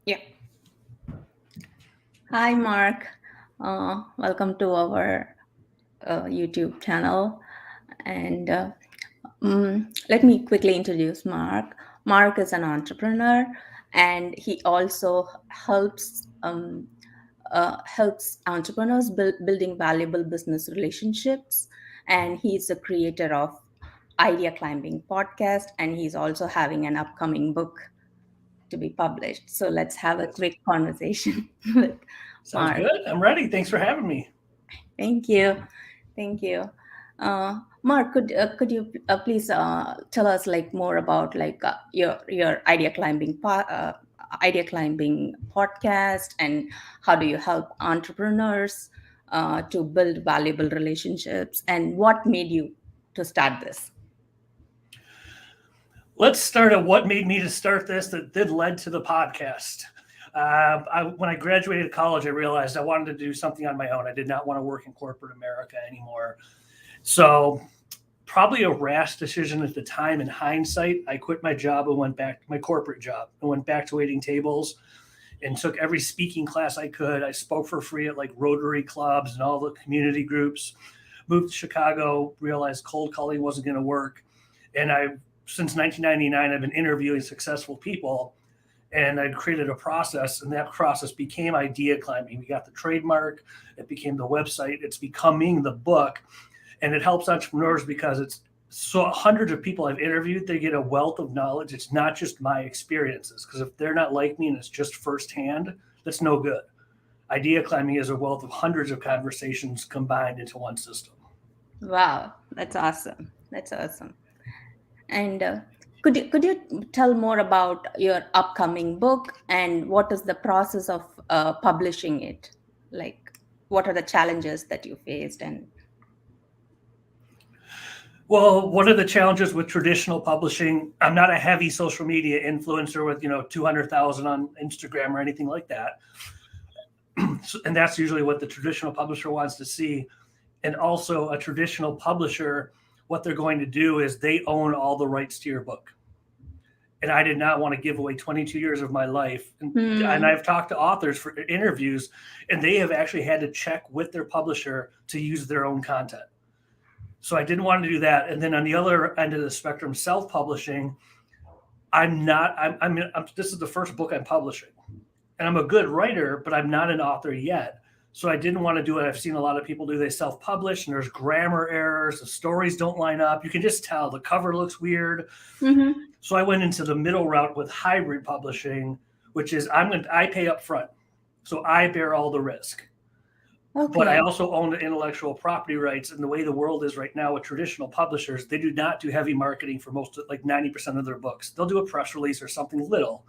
Yeah. Hi, Mark. Welcome to our YouTube channel. And let me quickly introduce Mark. Mark is an entrepreneur, and he also helps entrepreneurs building valuable business relationships. And he's the creator of Idea Climbing podcast, and he's also having an upcoming book to be published. So let's have a Yes. quick conversation with Sounds Mark. good. I'm ready. Thanks for having me. Thank you. Thank you. Mark, could you please tell us like more about like your idea climbing podcast, and how do you help entrepreneurs to build valuable relationships, and what made you to start this? Let's start at what made me to start this that did led to the podcast. When I graduated college, I realized I wanted to do something on my own. I did not want to work in corporate America anymore. So, probably a rash decision at the time in hindsight, I quit my job and went back to my corporate job and went back to waiting tables and took every speaking class I could. I spoke for free at like Rotary clubs and all the community groups. Moved to Chicago, realized cold calling wasn't going to work. And since 1999, I've been interviewing successful people, and I'd created a process, and that process became Idea Climbing. We got the trademark, it became the website, it's becoming the book, and it helps entrepreneurs because it's so hundreds of people I've interviewed, they get a wealth of knowledge. It's not just my experiences, because if they're not like me and it's just firsthand, that's no good. Idea Climbing is a wealth of hundreds of conversations combined into one system. Wow, that's awesome. That's awesome. And could you tell more about your upcoming book, and what is the process of publishing it? Like, what are the challenges that you faced? And Well, one of the challenges with traditional publishing, I'm not a heavy social media influencer with 200,000 on Instagram or anything like that. And that's usually what the traditional publisher wants to see. And also, a traditional publisher, what they're going to do is they own all the rights to your book. And I did not want to give away 22 years of my life. And hmm, I've talked to authors for interviews, and they have actually had to check with their publisher to use their own content. So I didn't want to do that. And then on the other end of the spectrum, self-publishing, I'm not. I'm this is the first book I'm publishing, and I'm a good writer, but I'm not an author yet. So I didn't want to do it. I've seen a lot of people do. They self-publish, and there's grammar errors. The stories don't line up. You can just tell the cover looks weird. hmm, So I went into the middle route with hybrid publishing, which is I pay up front, so I bear all the risk. But I okay. also own the intellectual property rights. And the way the world is right now with traditional publishers, they do not do heavy marketing for most of, like 90% of their books. They'll do a press release or something little.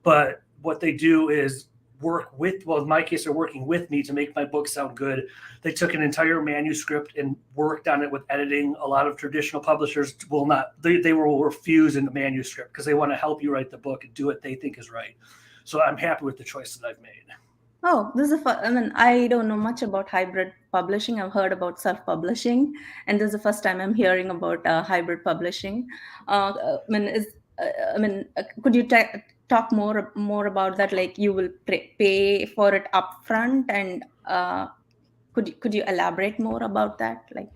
But what they do is work with, well, in my case, they're working with me to make my book sound good. They took an entire manuscript and worked on it with editing. A lot of traditional publishers will not, they will refuse in the manuscript because they want to help you write the book and do what they think is right. So I'm happy with the choice that I've made. Oh, this is I mean, I don't know much about hybrid publishing. I've heard about self-publishing, and this is the first time I'm hearing about hybrid publishing. I mean, could you talk more about that? Like, you will pay for it upfront, and could you elaborate more about that? Like,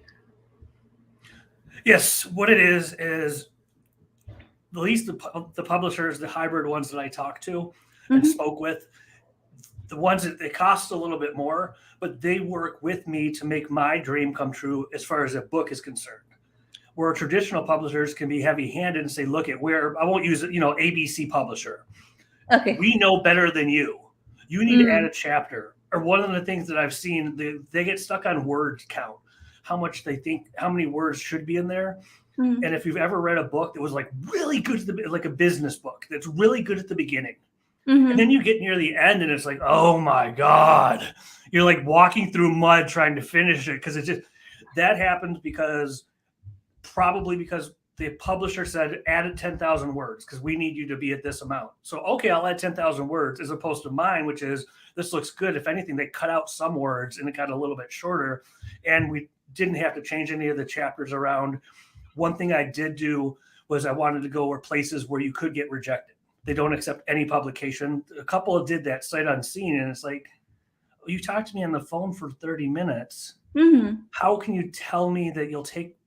Yes, what it is at least the publishers, the hybrid ones that I talked to and mm-hmm, spoke with, the ones that it costs a little bit more, but they work with me to make my dream come true as far as a book is concerned. Where traditional publishers can be heavy-handed and say, "Look at where I won't use ABC publisher. okay, We know better than you. You need to add mm, a chapter." Or one of the things that I've seen, they get stuck on word count, how much they think, how many words should be in there. mm, And if you've ever read a book that was like really good at like a business book that's really good at the beginning, and then mm-hmm, you get near the end and it's like, oh my God, you're like walking through mud trying to finish it because it just that happens because probably because the publisher said add 10,000 words because we need you to be at this amount. So okay, I'll add 10,000 words as opposed to mine, which is this looks good. If anything, they cut out some words and it got a little bit shorter, and we didn't have to change any of the chapters around. One thing I did do was I wanted to go where places where you could get rejected. They don't accept any publication. A couple did that sight unseen, and it's like, you talked to me on the phone for 30 minutes. Mm-hmm. How can you tell me that you'll take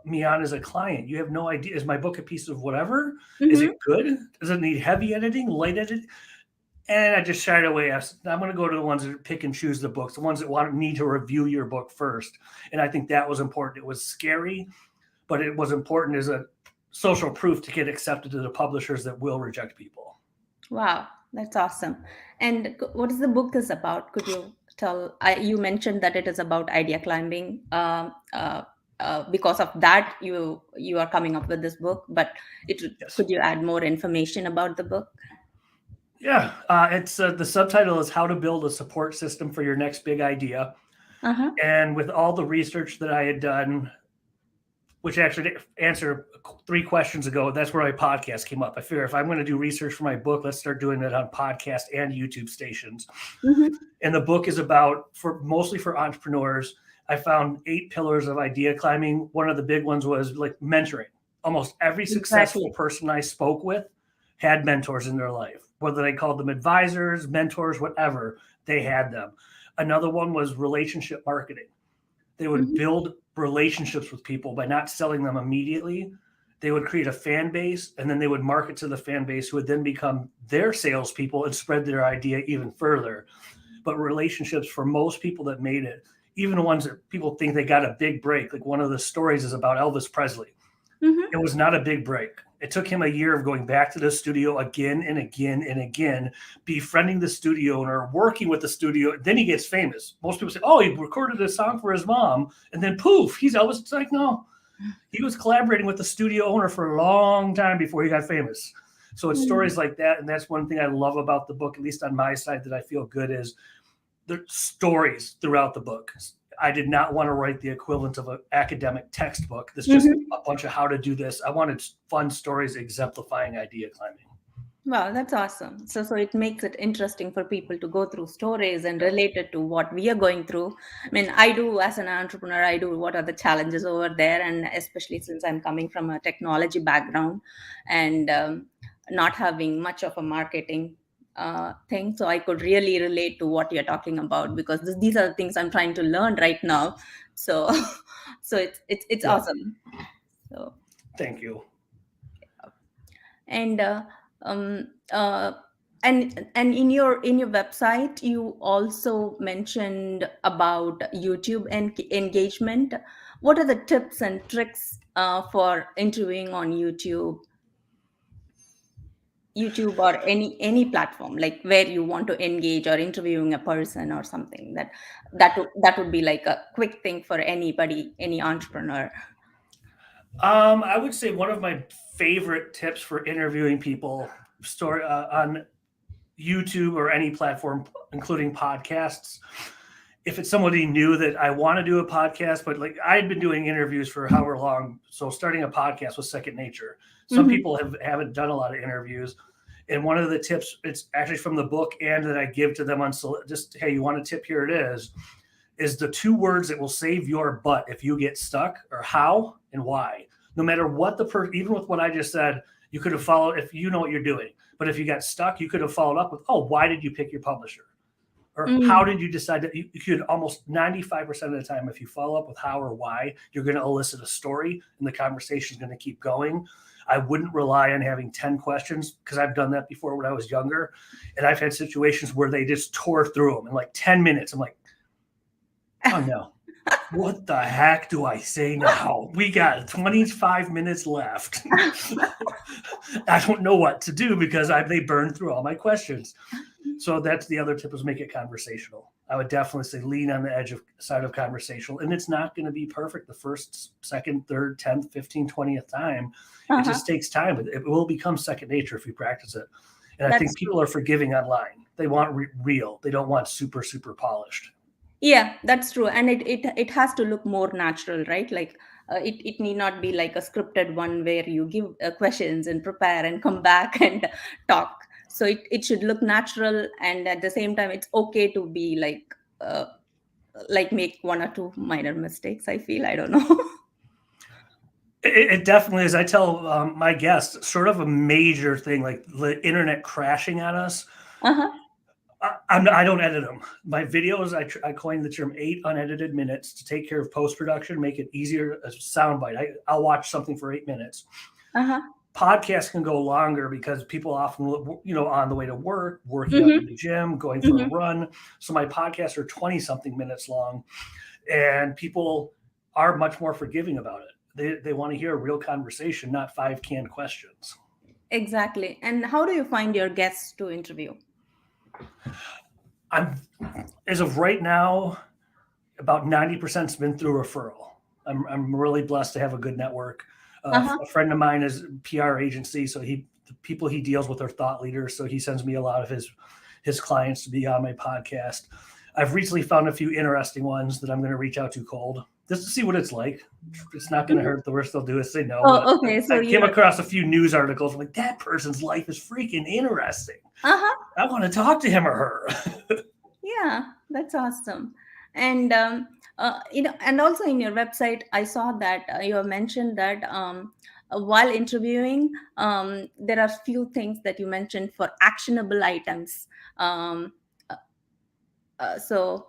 me on as a client? You have no idea. Is my book a piece of whatever? Is Mm-hmm. it good? Does it need heavy editing, light editing? And I just shied away. I'm going to go to the ones that pick and choose the books, the ones that need to review your book first. And I think that was important. It was scary, but it was important as a social proof to get accepted to the publishers that will reject people. Wow, that's awesome. And what is the book is about? Could you tell? You mentioned that it is about idea climbing. Because of that, you are coming up with this book. But Yes. could you add more information about the book? Yeah. It's the subtitle is How to Build a Support System for Your Next Big Idea. Uh huh. And with all the research that I had done, which actually answered 3 questions ago, that's where my podcast came up. I figure if I'm going to do research for my book, let's start doing it on podcast and YouTube stations. Mm-hmm. And the book is about mostly for entrepreneurs. I found 8 pillars of idea climbing. One of the big ones was like mentoring. Almost every successful Exactly. person I spoke with had mentors in their life, whether they called them advisors, mentors, whatever, they had them. Another one was relationship marketing. They would Mm-hmm. build relationships with people by not selling them immediately. They would create a fan base, and then they would market to the fan base, who would then become their salespeople and spread their idea even further. But relationships, for most people that made it, even the ones that people think they got a big break, like one of the stories is about Elvis Presley. Mm-hmm. It was not a big break. It took him a year of going back to the studio again and again and again, befriending the studio owner, working with the studio. Then he gets famous. Most people say, oh, he recorded a song for his mom, and then poof, he's Elvis. It's like, no, he was collaborating with the studio owner for a long time before he got famous. So it's stories like that. And that's one thing I love about the book, at least on my side, that I feel good is the stories throughout the book. I did not want to write the equivalent of an academic textbook that's just Mm-hmm. a bunch of how to do this. I wanted fun stories exemplifying idea climbing. Wow, that's awesome. So it makes it interesting for people to go through stories and relate it to what we are going through. I mean, I do as an entrepreneur, I do what are the challenges over there, and especially since I'm coming from a technology background and not having much of a marketing thing, so I could really relate to what you're talking about because these are the things I'm trying to learn right now. So, so it's Yeah. awesome. So Thank you. and um, uh, and in your website you also mentioned about YouTube and engagement. What are the tips and tricks for interviewing on YouTube or any platform, like where you want to engage or interviewing a person or something that would be like a quick thing for anybody, any entrepreneur. I would say one of my favorite tips for interviewing people on YouTube or any platform, including podcasts. If it's somebody new that I want to do a podcast, but like I had been doing interviews for however long, so starting a podcast was second nature. Some Mm-hmm. people haven't done a lot of interviews, and one of the tips, it's actually from the book and that I give to them on just, hey, you want a tip? Here it is the 2 words that will save your butt if you get stuck, or how and why. No matter what even with what I just said, you could have followed if you know what you're doing. But if you got stuck, you could have followed up with, oh, why did you pick your publisher? Or how Mm. did you decide that you could almost 95% of the time, if you follow up with how or why, you're going to elicit a story and the conversation is going to keep going. I wouldn't rely on having 10 questions because I've done that before when I was younger. And I've had situations where they just tore through them in like 10 minutes. I'm like, oh no, what the heck do I say now? We got 25 minutes left. I don't know what to do because they burned through all my questions. So that's the other tip, is make it conversational. I would definitely say lean on the side of conversational. And it's not going to be perfect the first, second, third, 10th, 15th, 20th time. It Uh-huh. just takes time. It will become second nature if you practice it. And I think That's people true. are forgiving online. They want real. They don't want super, super polished. Yeah, that's true. And it has to look more natural, right? Like it need not be like a scripted one where you give questions and prepare and come back and talk. So it should look natural, and at the same time it's okay to be like make one or two minor mistakes, I feel. I don't know. It definitely is. I tell my guests, sort of a major thing, like the internet crashing on us. Uh-huh. I don't edit them. My videos, I coined the term 8 unedited minutes to take care of post production, make it easier. A soundbite. I'll watch something for 8 minutes. Uh-huh. Podcasts can go longer because people often, on the way to work, working out in Mm-hmm. the gym, going for a Mm-hmm. run. So my podcasts are 20 something minutes long, and people are much more forgiving about it. They want to hear a real conversation, not 5 canned questions. Exactly. And how do you find your guests to interview? I'm as of right now, about 90% has been through referral. I'm really blessed to have a good network. Uh-huh. A friend of mine is a PR agency, so the people he deals with are thought leaders. So he sends me a lot of his clients to be on my podcast. I've recently found a few interesting ones that I'm going to reach out to cold just to see what it's like. It's not going to Mhm. hurt. The worst they'll do is say no. But Oh, okay. So I came you're across a few news articles. I'm like, that person's life is freaking interesting. uh-huh. I want to talk to him or her. Yeah, that's awesome. And and also in your website, I saw that you have mentioned that while interviewing, there are few things that you mentioned for actionable items. Um, uh, so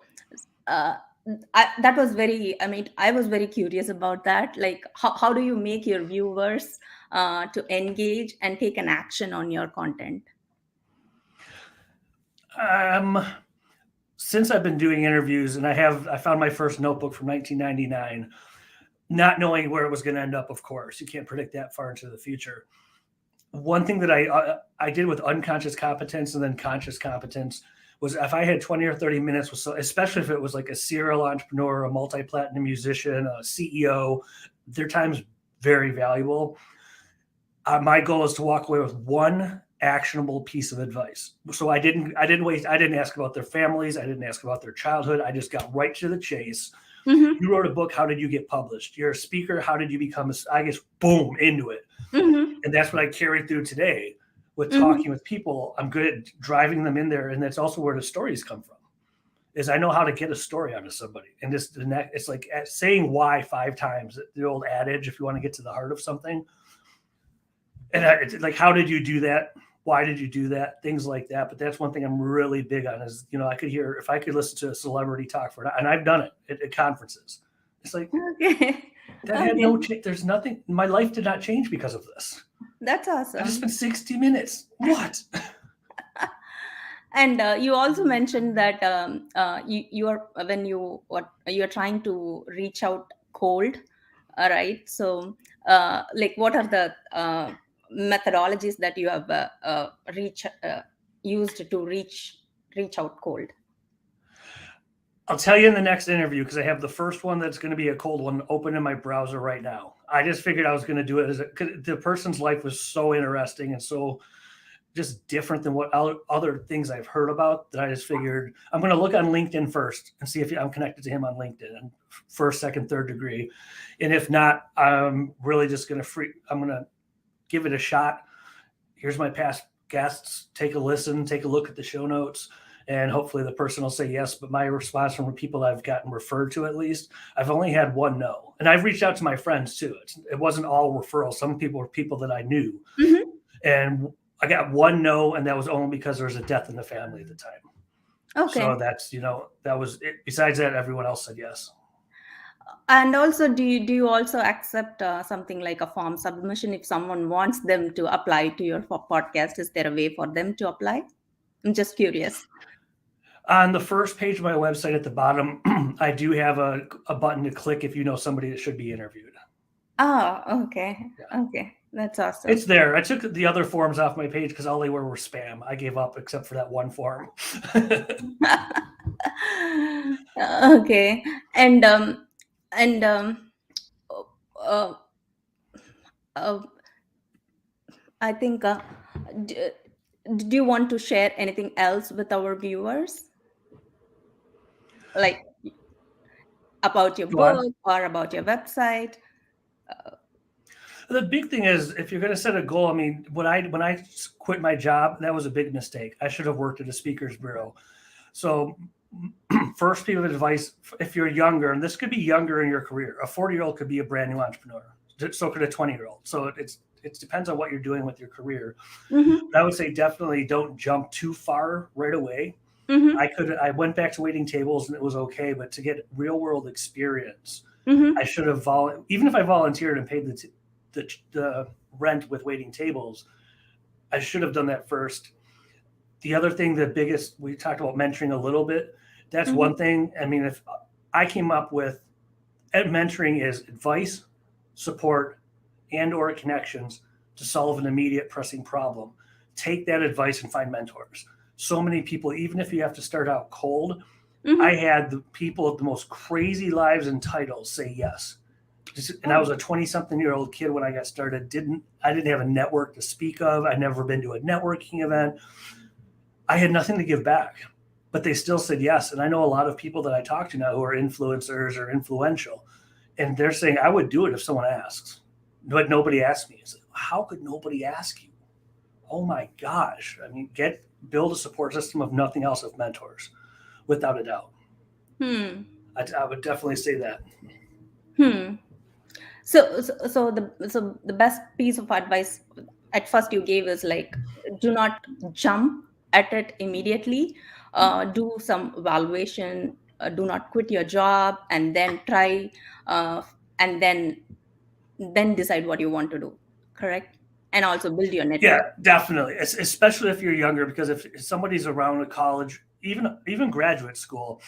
uh, that was very. I mean, I was very curious about that. Like, how do you make your viewers to engage and take an action on your content? um, since I've been doing interviews, and I found my first notebook from 1999, not knowing where it was going to end up. Of course, you can't predict that far into the future. One thing that I did with unconscious competence and then conscious competence was if I had 20 or 30 minutes with, especially if it was like a serial entrepreneur, a multi-platinum musician, a CEO, their time's very valuable. My goal is to walk away with one actionable piece of advice. So I didn't ask about their families, I didn't ask about their childhood. I just got right to the chase. Mm-hmm. You wrote a book, how did you get published? You're a speaker, how did you become I guess boom into it. Mm-hmm. And that's what I carry through today with Mm-hmm. talking with people. I'm good at driving them in there, and that's also where the stories come from. Is I know how to get a story out of somebody, and just the next, it's like saying why 5 times. The old adage, if you want to get to the heart of something, and it's like, how did you do that? Why did you do that? Things like that. But that's one thing I'm really big on is, I could hear, if I could listen to a celebrity talk for, and I've done it at conferences. It's like, Okay. that had Okay. no change. There's nothing, my life did not change because of this. That's I just awesome. spent 60 minutes. What? And you also mentioned that you are when you are trying to reach out cold, right? So, like, what are the methodologies that you have reach used to reach out cold? I'll tell you in the next interview because I have the first one that's going to be a cold one open in my browser right now. I just figured I was going to do it cause the person's life was so interesting and so just different than what other things I've heard about that I just figured I'm going to look on LinkedIn first and see if I'm connected to him on LinkedIn and first, second, third degree. And if not, I'm really just going to I'm going to give it a shot. Here's my past guests. Take a listen, take a look at the show notes, and hopefully the person will say yes. But my response from the people I've gotten referred to, at least, I've only had one no. And I've reached out to my friends too. It wasn't all referrals. Some people were people that I knew. Hmm. And I got one no, and that was only because there was a death in the family at the time. So Okay. that's, that was it. Besides that, everyone else said yes. And also, do you also accept something like a form submission if someone wants them to apply to your podcast? Is there a way for them to apply? I'm just curious. On the first page of my website at the bottom, I do have a button to click if you know somebody that should be interviewed. Oh, okay. Yeah. Okay. That's It's awesome. there. I took the other forms off my page because all they were spam. I gave up except for that one form. Okay. And and uh, uh, I think d- do you want to share anything else with our viewers, like about your Go on. book or about your website? The big thing is if you're going to set a goal. I mean, when I quit my job, that was a big mistake. I should have worked at a speakers bureau. So, first piece of advice: if you're younger, and this could be younger in your career, a 40-year-old could be a brand new entrepreneur. So could a 20-year-old. So it depends on what you're doing with your career. Mm-hmm. But I would say definitely don't jump too far right away. Mm-hmm. I went back to waiting tables and it was okay, but to get real world experience, Mm-hmm. I should have even if I volunteered and paid the rent with waiting tables, I should have done that first. The other thing, the biggest, we talked about mentoring a little bit. That's Mm-hmm. one thing. I mean, if I came up with mentoring is advice, support, and or connections to solve an immediate pressing problem. Take that advice and find mentors. So many people, even if you have to start out cold, Mm-hmm. I had the people with the most crazy lives and titles say yes. And I Oh. was a 20-something-year-old kid when I got started. I didn't have a network to speak of. I'd never been to a networking event. I had nothing to give back, but they still said yes. And I know a lot of people that I talk to now who are influencers or influential, and they're saying, I would do it if someone asks, but nobody asked me. It's like, how could nobody ask you? Oh my gosh. I mean, build a support system of nothing else of mentors, without a doubt. Hmm. I would definitely say that. Hmm. So the best piece of advice at first you gave is like, do not jump at it immediately. Do some evaluation. Do not quit your job and then try, uh, and then decide what you want to do. Correct, and also build your Yeah, network. definitely. Especially if you're younger, because if somebody's around a college, even graduate school,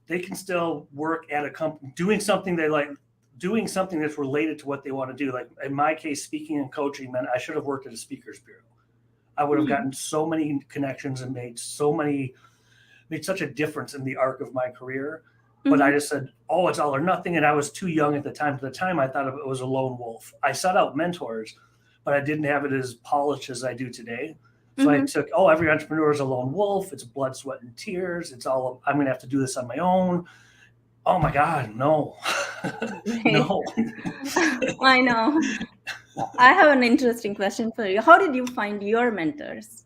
they can still work at a company doing something they like, doing something that's related to what they want to do. Like in my case, speaking and coaching meant I should have worked at a speakers bureau. I would have Hmm. gotten so many connections and made such a difference in the arc of my career. But I Mm-hmm. just said, oh, it's all or nothing. And I was too young at the time. At the time, I thought it was a lone wolf. I sought out mentors, but I didn't have it as polished as I do today. So I Mm-hmm. took, oh, every entrepreneur is a lone wolf. It's blood, sweat, and tears. I'm going to have to do this on my own. Oh my God, no. Great. No. I know. I have an interesting question for you. How did you find your mentors?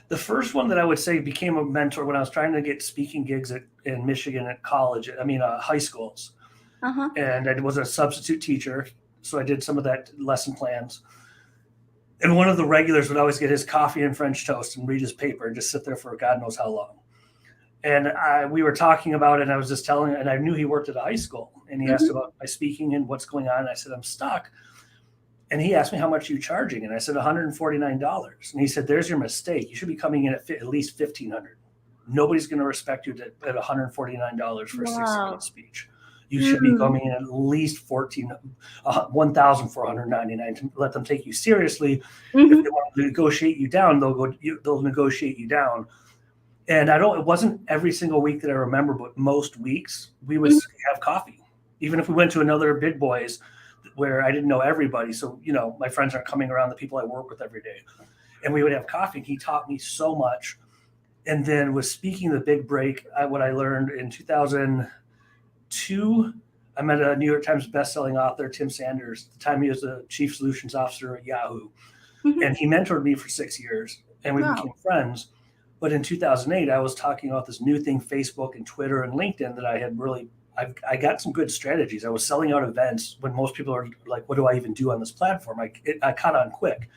The first one that I would say became a mentor when I was trying to get speaking gigs in Michigan at college, high schools. Uh-huh. And I was a substitute teacher. So I did some of that lesson plans. And one of the regulars would always get his coffee and French toast and read his paper and just sit there for God knows how long. And we were talking about it, and I was just telling, and I knew he worked at a high school, and he asked Mm-hmm. about my speaking and what's going on. And I said, I'm stuck. And he asked me how much are you charging, and I said $149. And he said, "There's your mistake. You should be coming in at least $1,500. Nobody's going to respect you at $149 for a 60-minute Wow. speech. You should be Hmm. coming in at least 1,499 to let them take you seriously. If they Mm-hmm. want to negotiate you down, they'll negotiate you down." And I don't. It wasn't every single week that I remember, but most weeks we would Mm-hmm. have coffee, even if we went to another Big Boys where I didn't know everybody. So my friends aren't coming around the people I work with every day, and we would have coffee. And he taught me so much. And then with speaking the big break, what I learned in 2002, I met a New York Times bestselling author, Tim Sanders. At the time he was the chief solutions officer at Yahoo, Mm-hmm. and he mentored me for 6 years, and we Wow. became friends. But in 2008, I was talking about this new thing, Facebook and Twitter and LinkedIn, that I had really, I got some good strategies. I was selling out events when most people are like, what do I even do on this platform? I caught on quick.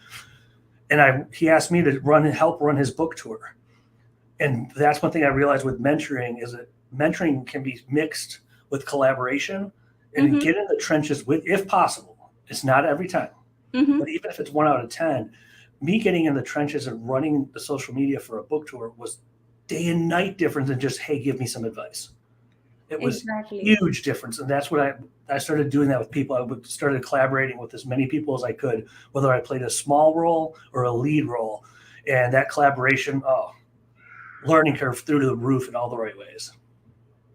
And he asked me to help run his book tour. And that's one thing I realized with mentoring is that mentoring can be mixed with collaboration and Mm-hmm. get in the trenches with, if possible. It's not every time, Mm-hmm. but even if it's 1 out of 10, me getting in the trenches and running the social media for a book tour was day and night different than just, hey, give me some advice. It was Exactly. huge difference. And that's what I started doing that with people. Started collaborating with as many people as I could, whether I played a small role or a lead role. And that collaboration, oh, learning curve through to the roof in all the right ways.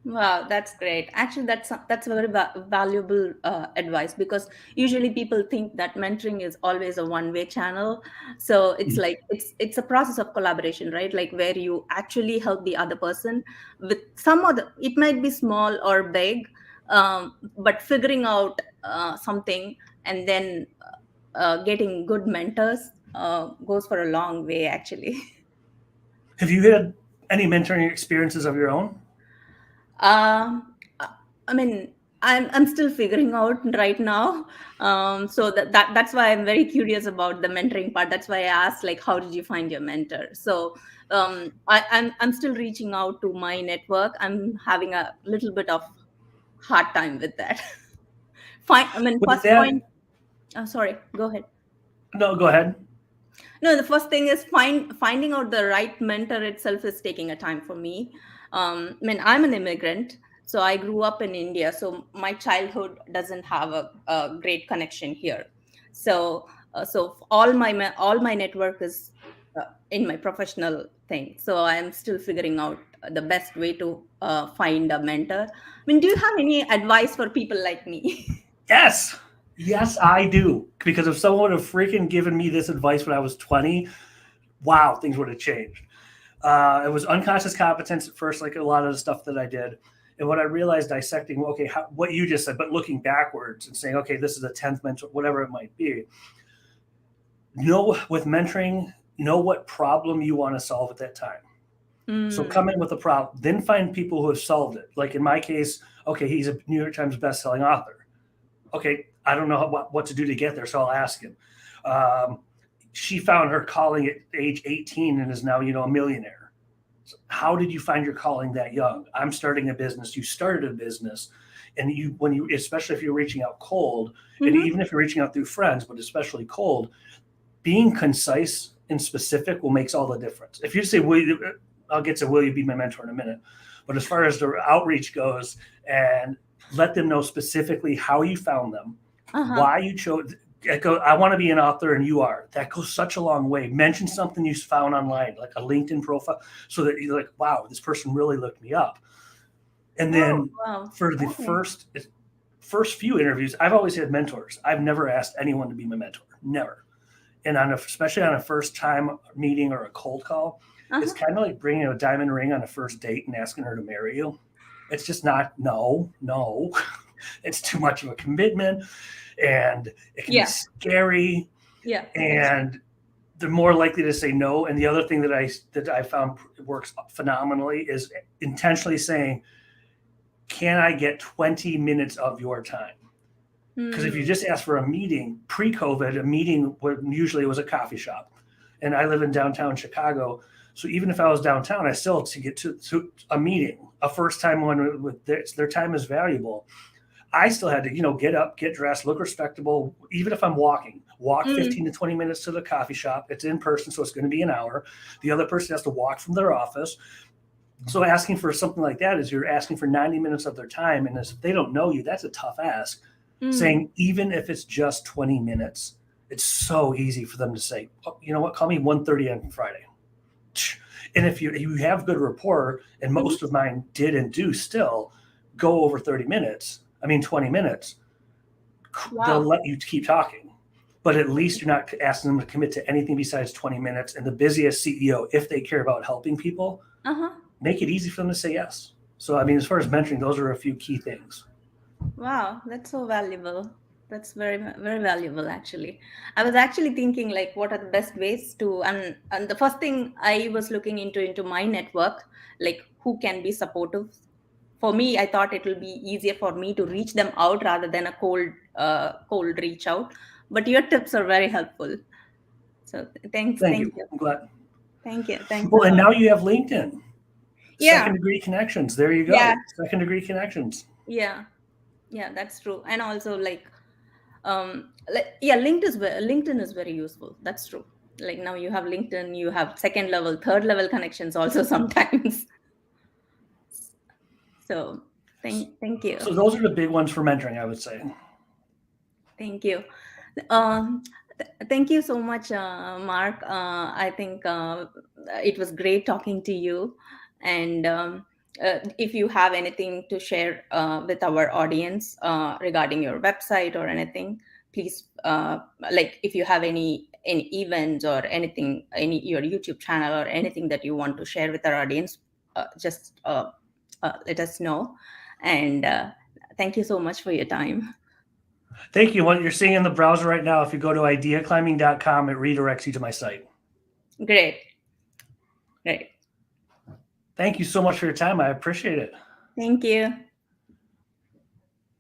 Wow, that's great. Actually, that's very valuable advice, because usually people think that mentoring is always a one-way channel. So it's like it's a process of collaboration, right? Like where you actually help the other person with some other. It might be small or big, but figuring out something and then getting good mentors goes for a long way, actually. Have you had any mentoring experiences of your own? Um, I I mean. I'm still figuring out right now. So that's why I'm very curious about the mentoring part. That's why I asked, like, how did you find your mentor? So I'm still reaching out to my network. I'm having a little bit of hard time with that. Fine. I mean, With first that, point. Sorry, go ahead. no, go ahead. No, the first thing is finding out the right mentor itself is taking a time for me. I mean, I'm an immigrant, so I grew up in India, so my childhood doesn't have a great connection here. So all my network is in my professional thing. So I'm still figuring out the best way to find a mentor. I mean, do you have any advice for people like me? Yes. Yes, I do. Because if someone would have freaking given me this advice when I was 20, wow, things would have changed. It was unconscious competence at first, like a lot of the stuff that I did. And what I realized dissecting, okay, what you just said, but looking backwards and saying, okay, this is a 10th mentor, whatever it might be. Know with mentoring, know what problem you want to solve at that time. So Mm. come in with a problem, then find people who have solved it. Like in my case, okay, he's a New York Times bestselling author. Okay, I don't know what to do to get there, so I'll ask him. Um, she found her calling at age 18 and is now, a millionaire. So how did you find your calling that young? I'm starting a business. You started a business, and especially if you're reaching out cold, and Mm-hmm. even if you're reaching out through friends, but especially cold, being concise and specific will makes all the difference. If you say, I'll get to will you be my mentor in a minute. But as far as the outreach goes, and let them know specifically how you found them, Uh-huh. why you chose. I want to be an author and you are. That goes such a long way. Mention something you found online, like a LinkedIn profile, so that you're like, wow, this person really looked me up. And Oh, then wow. for the Okay. first few interviews, I've always had mentors. I've never asked anyone to be my mentor. Never. And especially on a first time meeting or a cold call, it's Uh-huh. kind of like bringing a diamond ring on a first date and asking her to marry you. It's just not, no. It's too much of a commitment, and it can be Yeah. scary, Yeah. That's and they're more likely to say no. And the other thing that I found works phenomenally is intentionally saying, can I get 20 minutes of your time? Because if you hmm. just ask for a meeting, pre-COVID, a meeting usually was a coffee shop, and I live in downtown Chicago. So even if I was downtown, I still to get to a meeting, a first time one with their time is valuable. I still had to, get up, get dressed, look respectable, even if I'm walk Mm. 15 to 20 minutes to the coffee shop. It's in person, so it's going to be an hour. The other person has to walk from their office. So asking for something like that is you're asking for 90 minutes of their time. And if they don't know you, that's a tough ask. Mm. Saying, even if it's just 20 minutes, it's so easy for them to say, oh, you know what, call me 1:30 on Friday. And if you have good rapport, and Mhm. most of mine did and do still go over 30 minutes, I mean 20 minutes, they'll Wow. let you keep talking. But at least you're not asking them to commit to anything besides 20 minutes. And the busiest CEO, if they care about helping people, Uh-huh. make it easy for them to say yes. So, I mean, as far as mentoring, those are a few key things. Wow, that's so valuable. That's very valuable actually. I was actually thinking like what are the best ways to and the first thing I was looking into my network, like who can be supportive. For me, I thought it will be easier for me to reach them out rather than a cold reach out. But your tips are very helpful. So thanks, Thank thank you. you. I'm glad. Thanks a Well, and lot. now you have LinkedIn, Yeah, second degree connections. There you yeah, go. Second degree connections. yeah, yeah, that's true. And also yeah, LinkedIn is very useful. That's true. Like now you have LinkedIn, you have second level, third level connections also sometimes. So thank you. So those are the big ones for mentoring, I would say. Thank you. Um, Thank you so much, Mark. I think it was great talking to you. And if you have anything to share with our audience regarding your website or anything, please, like if you have any events or anything, any your YouTube channel or anything that you want to share with our audience, just let us know. And thank you so much for your time. Thank you. What you're seeing in the browser right now, if you go to ideaclimbing.com, it redirects you to my site. Great. Great. Thank you so much for your time. I appreciate it. Thank you.